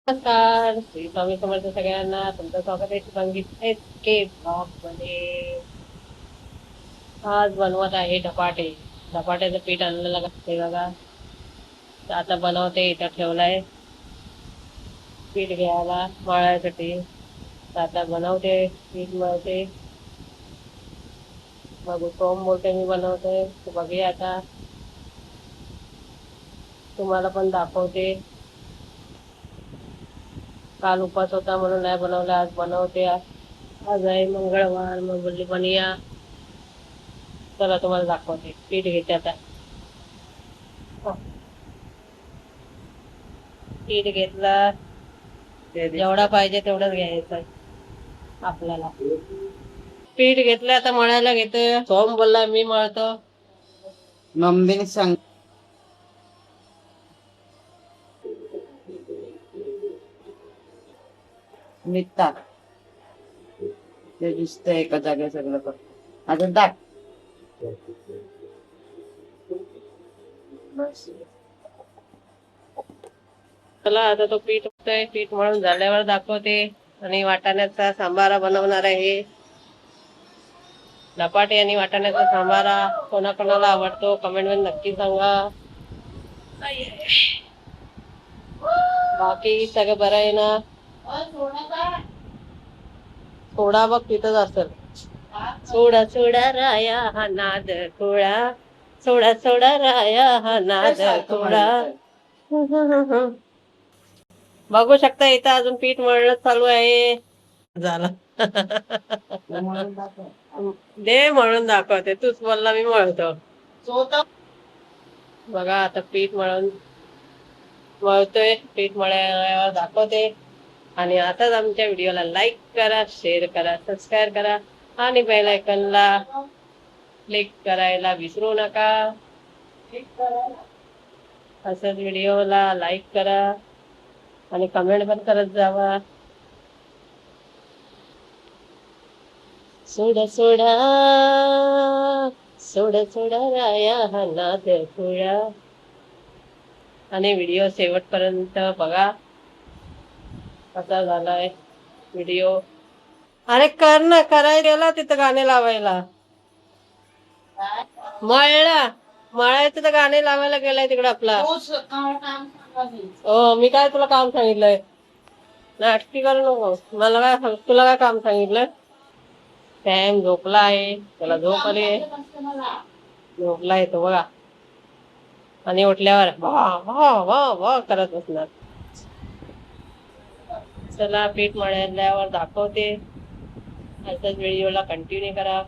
नमस्कार, श्री स्वामी समर्थ सगळ्यांना. तुमचं स्वागत आहे शुभांगीत के ब्लॉग मध्ये. आज बनवत आहे धपाटे. धपाट्याचं पीठ आणलेलं असते बघा. तर आता बनवते, इथं ठेवलाय पीठ घ्यायला मळायसाठी. तर आता बनवते, पीठ मळते. बघू, सोम बोलते मी बनवते. तर बघूया आता, तुम्हाला पण दाखवते. काल उपास होता म्हणून नाही बनवला, आज बनवते. आज आहे मंगळवार, मग बोलली पण या. चला तुम्हाला दाखवते. पीठ घेते आता. पीठ घेतला, जेवढा पाहिजे तेवढंच घ्यायचं आपल्याला. पीठ घेतलं, आता मळायला घेतोय. सोम बोलला मी मळतो. मम्मीने सांग मीठ टाक. ते दिसतंय एका जागेवर सगळं कर. अजून टाक. बस. चला आता तो पीठ होतोय. पीठ मळून झाल्यावर दाखवते. आणि वाटाण्याचा सांबारा बनवणार आहे. धपाटे आणि वाटाण्याचा सांबारा कोणाकोणाला आवडतो कमेंट मध्ये नक्की सांगा. बाकी सगळं बरं आहे ना? सोडा बघ तिथंच असेल. सोडा सोडा राया हा नाद खुळा, सोडा सोडा राया हा नाद खुळा. बघू शकता, इथं अजून पीठ मळणं चालू आहे. झालं. दे म्हणून दाखवते. तूच बोलला मी मळतो. बघा आता पीठ मळतोय. पीठ मळल्यावर दाखवते. आणि आताच आमच्या व्हिडिओला लाईक करा, शेअर करा, सबस्क्राईब करा आणि बेल आयकॉनला क्लिक करायला विसरू नका. असंच व्हिडिओला लाईक करा आणि कमेंट पण करत जावा. सोडा सोडा सोडा सोडा राया हा नाद खुळा. आणि व्हिडिओ शेवटपर्यंत बघा कसा झालाय व्हिडिओ. अरे कर ना, करायला गेला तिथं गाणे लावायला. मळायचं तर गाणे लावायला गेलाय तिकडे आपला. हो, मी काय तुला काम सांगितलंय? नाटकी करू नको. मला काय, तुला काय काम सांगितलं? सॅम झोपला आहे, त्याला झोप आली आहे. झोपला आहे तो बघा. आणि उठल्यावर वा वा वा वा करत बसणार. चला पीठ मळल्यावर दाखवते. असंच व्हिडिओला कंटिन्यू करा.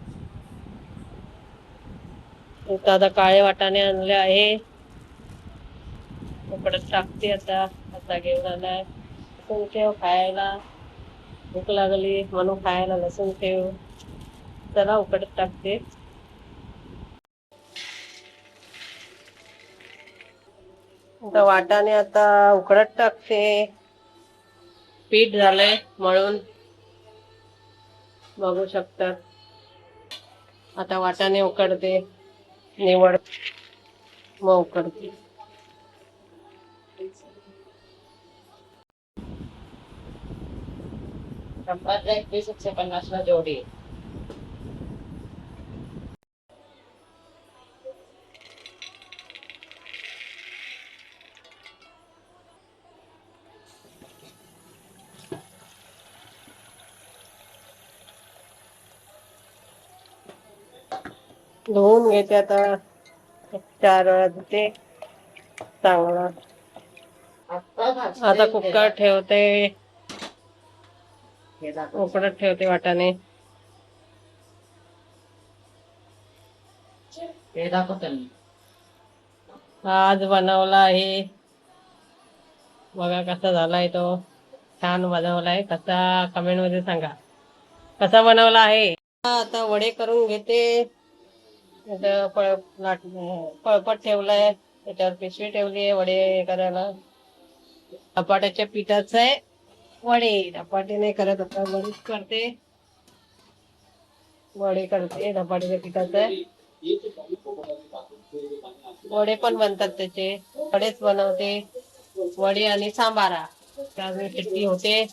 इथं आता काळे वाटाणे आणले आहे. उकडत टाकते आता. आता घेऊन आलाय. लसूण ठेव खायला. भूक लागली म्हणून खायला लसूण ठेव. चला उकडत टाकते. आता वाटाणे आता उकडत टाकते. पीठ झालंय मळून, बघू शकतात. आता वाटाणे उकडते, निवड मग उकडते. संपात जाईल 20-150 जोडी. धुवून घेते आता. 4 वेळा धुते चांगला. आता कुकर ठेवते, उकडत ठेवते वाटाणे. आज बनवला आहे बघा, कसा झालाय तो. छान बनवलाय. कसा कमेंट मध्ये सांगा कसा बनवला आहे. आता वडे करून घेते. पळपट ठेवलाय, त्याच्यावर पिशवी ठेवली आहे वडे करायला. धपाट्याच्या पिठाचं आहे वडे. धपाटे नाही करत आता, वडेच करते. वडे करते धपाट्याच्या पिठाचं आहे. वडे पण बनतात त्याचे. वडेच बनवते, वडे आणि सांबारा. त्यावेळी चटणी होते.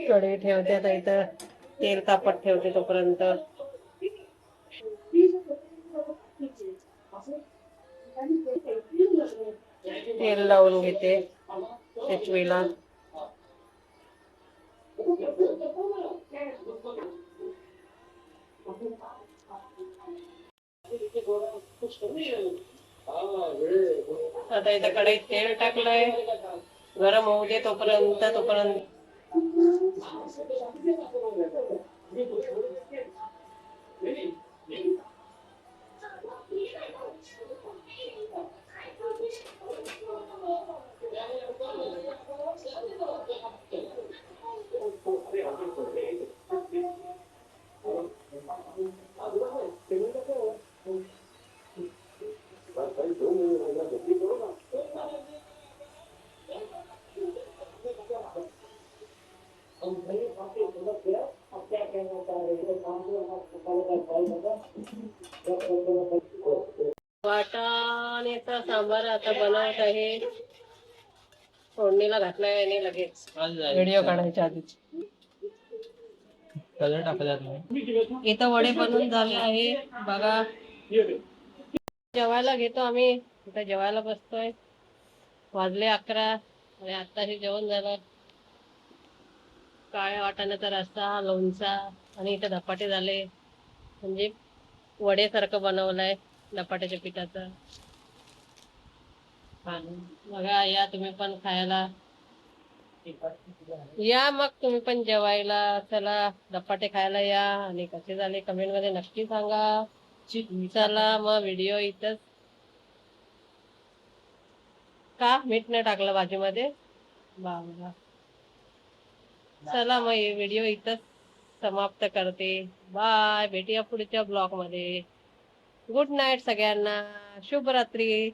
कढई ठेवते आता इथं तेल तापत ठेवते तोपर्यंत. तेल लावून घेते चटणीला. आता इथं कढईत तेल टाकलंय, गरम होऊ दे तोपर्यंत. वाटाण्याचा सांबार आता बनवत आहे. फोडणीला घातलाय आणि लगेच व्हिडिओ काढायच्या आधीच कलर टाकला तुम्ही. इथं वडे बनवून झाले आहे बघा. जेवायला घेतो आम्ही. इथं जेवायला बसतोय. वाजले 11 आणि आत्ताशी जेवण झालं. काळ्या वाटाण्याचा रस्सा, लोणचा आणि इथं धपाटे झाले. म्हणजे वडे सारखं बनवलंय धपाट्याच्या पिठाचं. बघा या तुम्ही पण खायला. या मग तुम्ही पण जेवायला. चला धपाटे खायला या आणि कसे झाले कमेंट मध्ये नक्की सांगा. चला मग व्हिडिओ इथंच. का मीठ नाही टाकलं भाजीमध्ये? बाबा चला मग व्हिडिओ इथंच समाप्त करते. बाय. भेटूया पुढच्या ब्लॉग मध्ये. गुड नाईट सगळ्यांना. शुभरात्री.